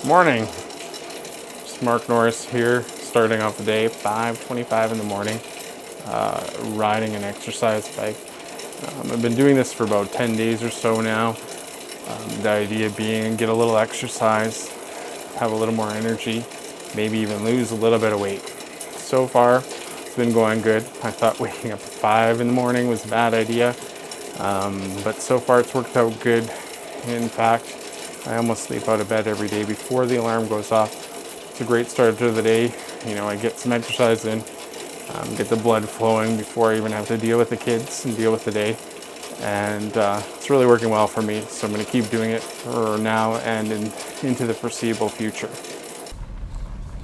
Morning, it's Mark Norris here, starting off the day, 5:25 in the morning, riding an exercise bike. I've been doing this for about 10 days or so now. The idea being get a little exercise, have a little more energy, maybe even lose a little bit of weight. So far, it's been going good. I thought waking up at 5 in the morning was a bad idea, but so far it's worked out good. In fact, I almost sleep out of bed every day before the alarm goes off. It's a great start to the day. I get some exercise in, get the blood flowing before I even have to deal with the kids and deal with the day. And it's really working well for me. So I'm going to keep doing it for now and into the foreseeable future.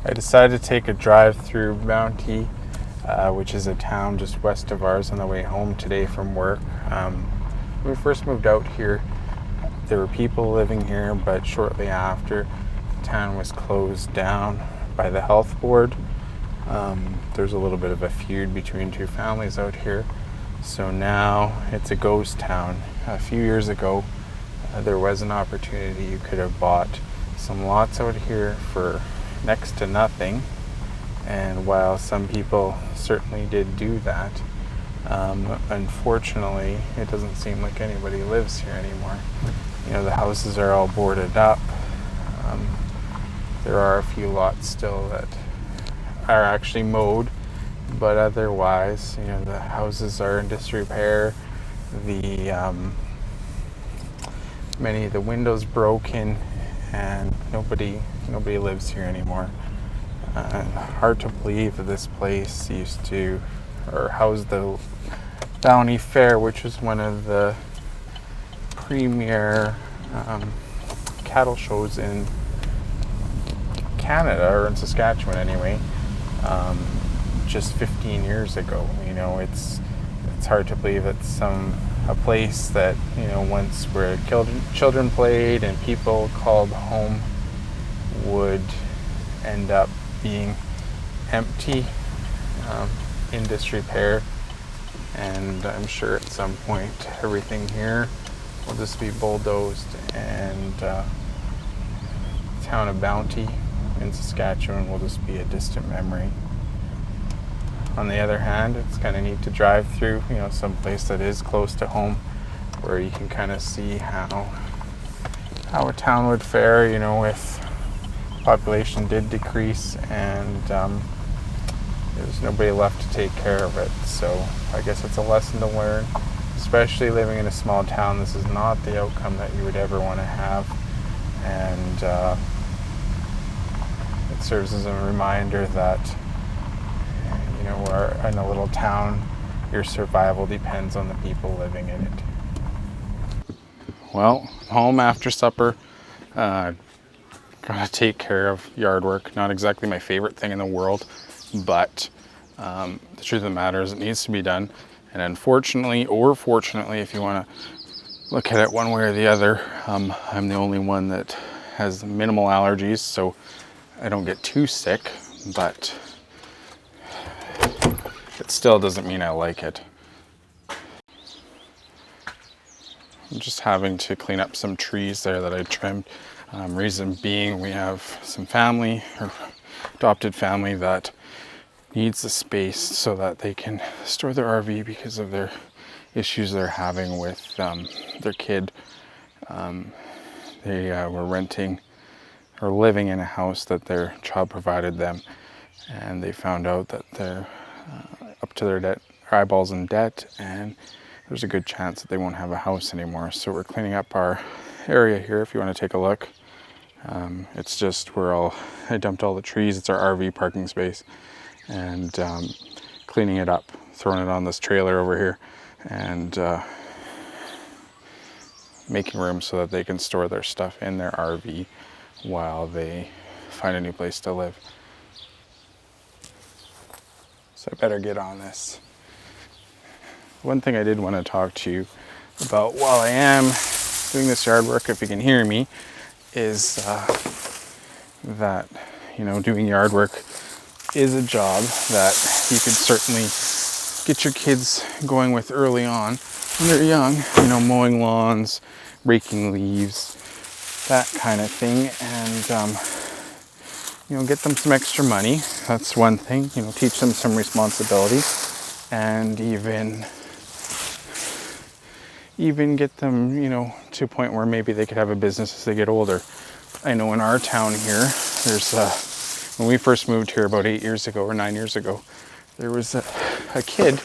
I decided to take a drive through Bounty, which is a town just west of ours, on the way home today from work. When we first moved out here, there were people living here, but shortly after, the town was closed down by the health board. There's a little bit of a feud between two families out here, so now it's a ghost town. A few years ago, there was an opportunity. You could have bought some lots out here for next to nothing, and while some people certainly did do that, unfortunately, it doesn't seem like anybody lives here anymore. The houses are all boarded up. There are a few lots still that are actually mowed, but otherwise, the houses are in disrepair. Many of the windows broken, and nobody lives here anymore. Hard to believe that this place used to, or housed the Bounty Fair, which was one of the premier cattle shows in Canada, or in Saskatchewan anyway, just 15 years ago. It's hard to believe that a place that once where children played and people called home would end up being empty, in disrepair. And I'm sure at some point everything here will just be bulldozed, and the town of Bounty in Saskatchewan will just be a distant memory. On the other hand, it's kind of neat to drive through, some place that is close to home, where you can kind of see how a town would fare, if population did decrease and there's nobody left to take care of it. So I guess it's a lesson to learn, especially living in a small town. This is not the outcome that you would ever want to have, and it serves as a reminder that we're in a little town. Your survival depends on the people living in it. Well, home after supper. Gotta take care of yard work. Not exactly my favorite thing in the world, but the truth of the matter is it needs to be done. And unfortunately, or fortunately, if you want to look at it one way or the other, I'm the only one that has minimal allergies, so I don't get too sick, but it still doesn't mean I like it. I'm just having to clean up some trees there that I trimmed. Reason being, we have some family, or adopted family, that needs the space so that they can store their RV because of their issues they're having with their kid. They were renting or living in a house that their child provided them, and they found out that they're up to their eyeballs in debt, and there's a good chance that they won't have a house anymore. So we're cleaning up our area here. If you want to take a look, it's just I dumped all the trees. It's our RV parking space, and cleaning it up, throwing it on this trailer over here, and making room so that they can store their stuff in their RV while they find a new place to live. So I better get on this. One thing I did want to talk to you about while I am doing this yard work, if you can hear me, is that doing yard work is a job that you could certainly get your kids going with early on when they're young. Mowing lawns, raking leaves, that kind of thing, and you know, get them some extra money. That's one thing. You know, teach them some responsibility, and even get them, you know, to a point where maybe they could have a business as they get older. I know in our town here, there's when we first moved here about 8 years ago or 9 years ago, there was a kid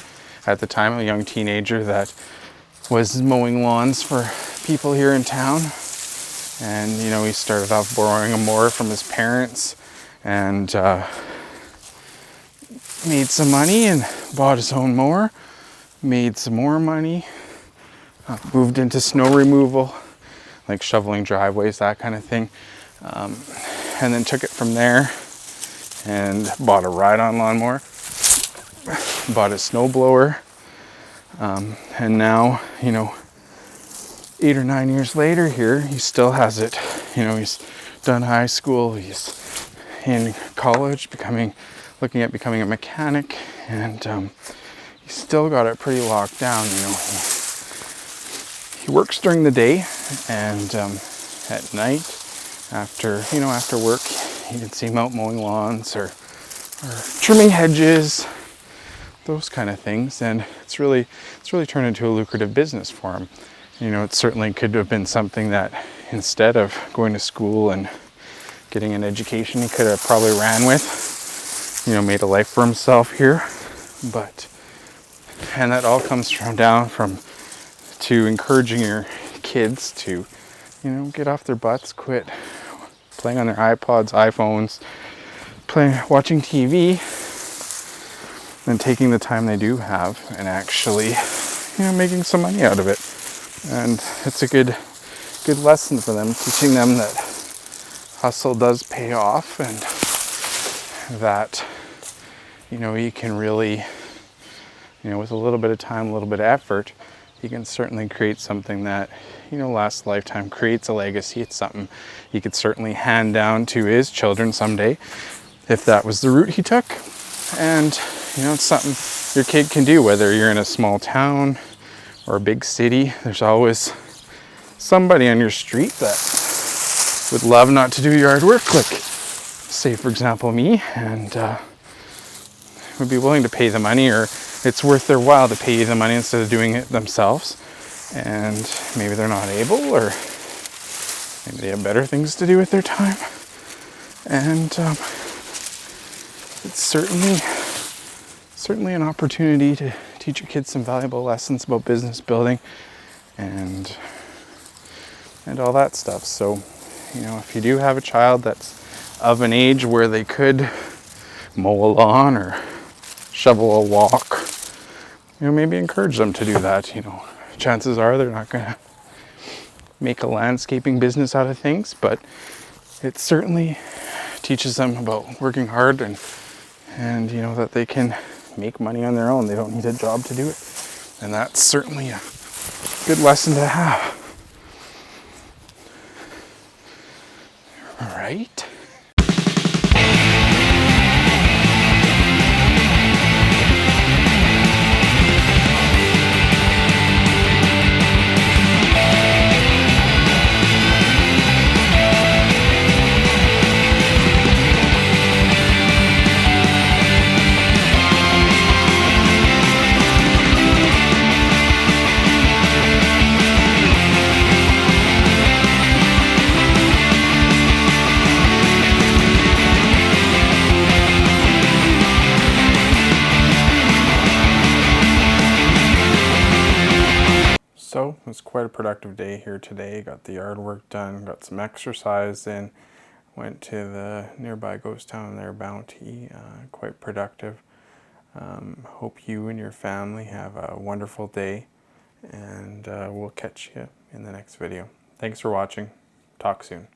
at the time, a young teenager, that was mowing lawns for people here in town. And, you know, he started off borrowing a mower from his parents, and made some money and bought his own mower, made some more money, moved into snow removal, like shoveling driveways, that kind of thing. And then took it from there and bought a ride-on lawnmower, bought a snow blower, and now, you know, 8 or 9 years later here, he still has it. You know, he's done high school, he's in college, looking at becoming a mechanic, and he's still got it pretty locked down. You know, he works during the day, and at night, after work, you can see him out mowing lawns or trimming hedges, those kind of things, and it's really turned into a lucrative business for him. You know, it certainly could have been something that instead of going to school and getting an education, he could have probably ran with, you know, made a life for himself here. And that all comes to encouraging your kids to, you know, get off their butts, quit playing on their iPods, iPhones, watching TV, and taking the time they do have and actually, you know, making some money out of it. And it's a good lesson for them, teaching them that hustle does pay off, and that, you know, you can really, you know, with a little bit of time, a little bit of effort, you can certainly create something that, you know, lasts a lifetime, creates a legacy. It's something he could certainly hand down to his children someday, if that was the route he took. And, you know, it's something your kid can do, whether you're in a small town or a big city. There's always somebody on your street that would love not to do yard work, like, say, for example, me, and would be willing to pay the money, or it's worth their while to pay you the money instead of doing it themselves. And maybe they're not able, or maybe they have better things to do with their time. And it's certainly an opportunity to teach your kids some valuable lessons about business building and all that stuff. So, you know, if you do have a child that's of an age where they could mow a lawn or shovel a walk, you know, maybe encourage them to do that. You know, chances are they're not going to make a landscaping business out of things, but it certainly teaches them about working hard and you know, that they can make money on their own. They don't need a job to do it. And that's certainly a good lesson to have. All right. So it was quite a productive day here today. Got the yard work done, got some exercise in, went to the nearby ghost town there, Bounty. Quite productive. Hope you and your family have a wonderful day, and we'll catch you in the next video. Thanks for watching. Talk soon.